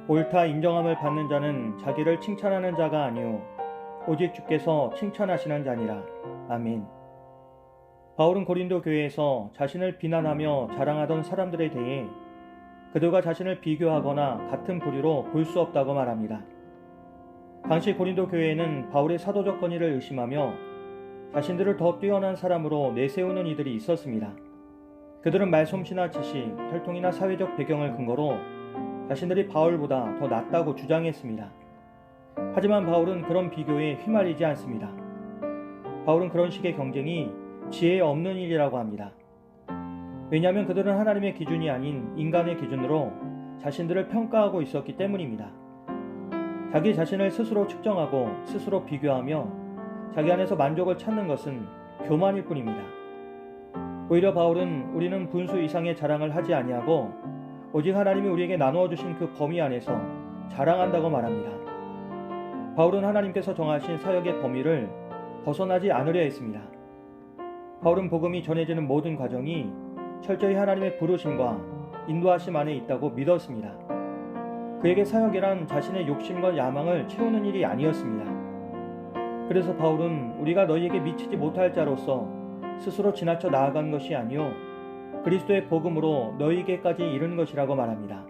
옳다 인정함을 받는 자는 자기를 칭찬하는 자가 아니요 오직 주께서 칭찬하시는 자니라. 아멘. 바울은 고린도 교회에서 자신을 비난하며 자랑하던 사람들에 대해 그들과 자신을 비교하거나 같은 부류로 볼 수 없다고 말합니다. 당시 고린도 교회에는 바울의 사도적 권위를 의심하며 자신들을 더 뛰어난 사람으로 내세우는 이들이 있었습니다. 그들은 말솜씨나 지식, 혈통이나 사회적 배경을 근거로 자신들이 바울보다 더 낫다고 주장했습니다. 하지만 바울은 그런 비교에 휘말리지 않습니다. 바울은 그런 식의 경쟁이 지혜에 없는 일이라고 합니다. 왜냐하면 그들은 하나님의 기준이 아닌 인간의 기준으로 자신들을 평가하고 있었기 때문입니다. 자기 자신을 스스로 측정하고 스스로 비교하며 자기 안에서 만족을 찾는 것은 교만일 뿐입니다. 오히려 바울은 우리는 분수 이상의 자랑을 하지 아니하고 오직 하나님이 우리에게 나누어 주신 그 범위 안에서 자랑한다고 말합니다. 바울은 하나님께서 정하신 사역의 범위를 벗어나지 않으려 했습니다. 바울은 복음이 전해지는 모든 과정이 철저히 하나님의 부르심과 인도하심 안에 있다고 믿었습니다. 그에게 사역이란 자신의 욕심과 야망을 채우는 일이 아니었습니다. 그래서 바울은 우리가 너희에게 미치지 못할 자로서 스스로 지나쳐 나아간 것이 아니요 그리스도의 복음으로 너희에게까지 이른 것이라고 말합니다.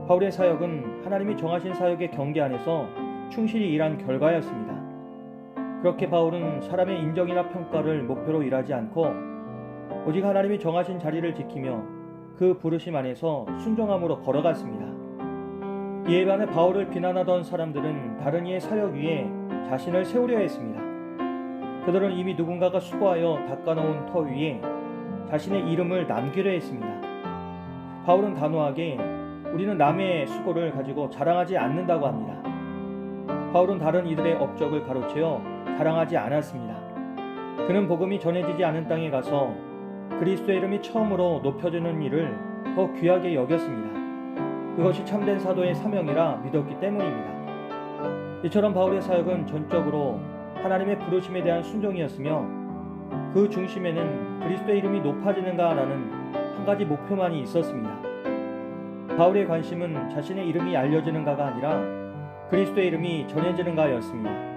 바울의 사역은 하나님이 정하신 사역의 경계 안에서 충실히 일한 결과였습니다. 그렇게 바울은 사람의 인정이나 평가를 목표로 일하지 않고 오직 하나님이 정하신 자리를 지키며 그 부르심 안에서 순종함으로 걸어갔습니다. 이에 반해 바울을 비난하던 사람들은 다른 이의 사역 위에 자신을 세우려 했습니다. 그들은 이미 누군가가 수고하여 닦아놓은 터 위에 자신의 이름을 남기려 했습니다. 바울은 단호하게 우리는 남의 수고를 가지고 자랑하지 않는다고 합니다. 바울은 다른 이들의 업적을 가로채어 자랑하지 않았습니다. 그는 복음이 전해지지 않은 땅에 가서 그리스도의 이름이 처음으로 높여지는 일을 더 귀하게 여겼습니다. 그것이 참된 사도의 사명이라 믿었기 때문입니다. 이처럼 바울의 사역은 전적으로 하나님의 부르심에 대한 순종이었으며 그 중심에는 그리스도의 이름이 높아지는가라는 한 가지 목표만이 있었습니다. 바울의 관심은 자신의 이름이 알려지는가가 아니라 그리스도의 이름이 전해지는가였습니다.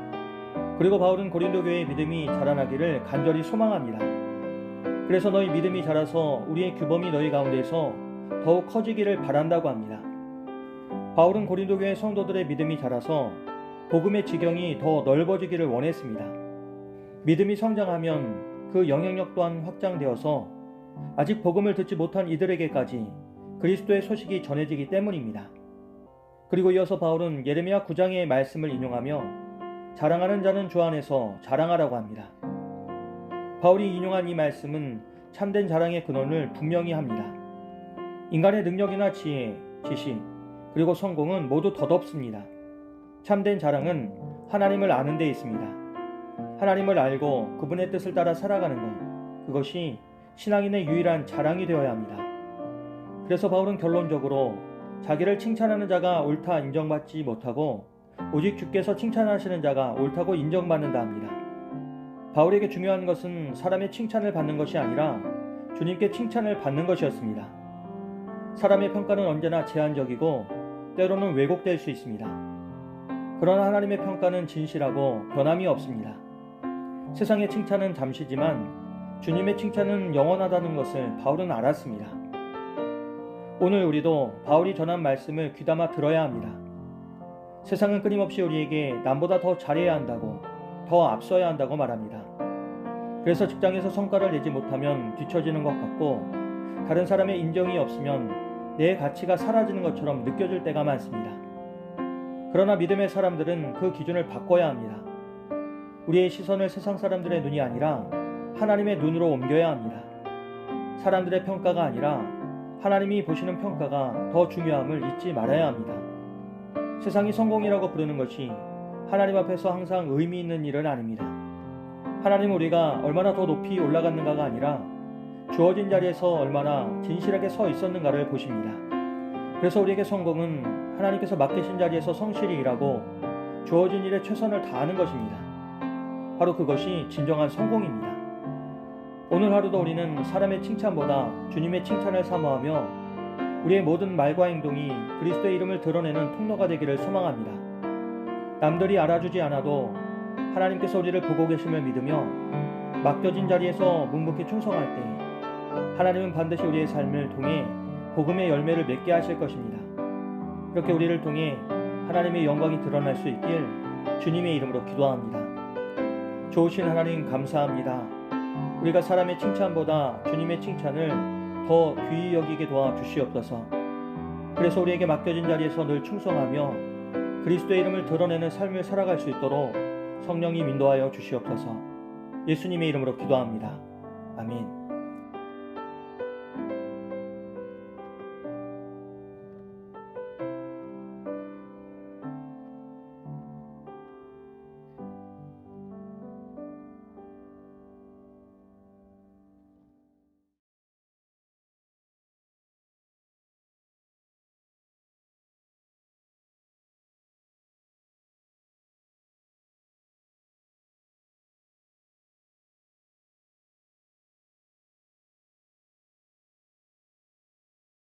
그리고 바울은 고린도 교회의 믿음이 자라나기를 간절히 소망합니다. 그래서 너희 믿음이 자라서 우리의 규범이 너희 가운데서 더욱 커지기를 바란다고 합니다. 바울은 고린도 교회 성도들의 믿음이 자라서 복음의 지경이 더 넓어지기를 원했습니다. 믿음이 성장하면 그 영향력 또한 확장되어서 아직 복음을 듣지 못한 이들에게까지 그리스도의 소식이 전해지기 때문입니다. 그리고 이어서 바울은 예레미야 9장의 말씀을 인용하며 자랑하는 자는 주 안에서 자랑하라고 합니다. 바울이 인용한 이 말씀은 참된 자랑의 근원을 분명히 합니다. 인간의 능력이나 지혜, 지식, 그리고 성공은 모두 덧없습니다. 참된 자랑은 하나님을 아는 데 있습니다. 하나님을 알고 그분의 뜻을 따라 살아가는 것, 그것이 신앙인의 유일한 자랑이 되어야 합니다. 그래서 바울은 결론적으로 자기를 칭찬하는 자가 옳다 인정받지 못하고 오직 주께서 칭찬하시는 자가 옳다고 인정받는다 합니다. 바울에게 중요한 것은 사람의 칭찬을 받는 것이 아니라 주님께 칭찬을 받는 것이었습니다. 사람의 평가는 언제나 제한적이고 때로는 왜곡될 수 있습니다. 그러나 하나님의 평가는 진실하고 변함이 없습니다. 세상의 칭찬은 잠시지만 주님의 칭찬은 영원하다는 것을 바울은 알았습니다. 오늘 우리도 바울이 전한 말씀을 귀담아 들어야 합니다. 세상은 끊임없이 우리에게 남보다 더 잘해야 한다고, 더 앞서야 한다고 말합니다. 그래서 직장에서 성과를 내지 못하면 뒤처지는 것 같고 다른 사람의 인정이 없으면 내 가치가 사라지는 것처럼 느껴질 때가 많습니다. 그러나 믿음의 사람들은 그 기준을 바꿔야 합니다. 우리의 시선을 세상 사람들의 눈이 아니라 하나님의 눈으로 옮겨야 합니다. 사람들의 평가가 아니라 하나님이 보시는 평가가 더 중요함을 잊지 말아야 합니다. 세상이 성공이라고 부르는 것이 하나님 앞에서 항상 의미 있는 일은 아닙니다. 하나님은 우리가 얼마나 더 높이 올라갔는가가 아니라 주어진 자리에서 얼마나 진실하게 서 있었는가를 보십니다. 그래서 우리에게 성공은 하나님께서 맡기신 자리에서 성실히 일하고 주어진 일에 최선을 다하는 것입니다. 바로 그것이 진정한 성공입니다. 오늘 하루도 우리는 사람의 칭찬보다 주님의 칭찬을 사모하며 우리의 모든 말과 행동이 그리스도의 이름을 드러내는 통로가 되기를 소망합니다. 남들이 알아주지 않아도 하나님께서 우리를 보고 계심을 믿으며 맡겨진 자리에서 묵묵히 충성할 때 하나님은 반드시 우리의 삶을 통해 복음의 열매를 맺게 하실 것입니다. 이렇게 우리를 통해 하나님의 영광이 드러날 수 있길 주님의 이름으로 기도합니다. 좋으신 하나님 감사합니다. 우리가 사람의 칭찬보다 주님의 칭찬을 더 귀히 여기게 도와주시옵소서. 그래서 우리에게 맡겨진 자리에서 늘 충성하며 그리스도의 이름을 드러내는 삶을 살아갈 수 있도록 성령님 인도하여 주시옵소서. 예수님의 이름으로 기도합니다. 아멘.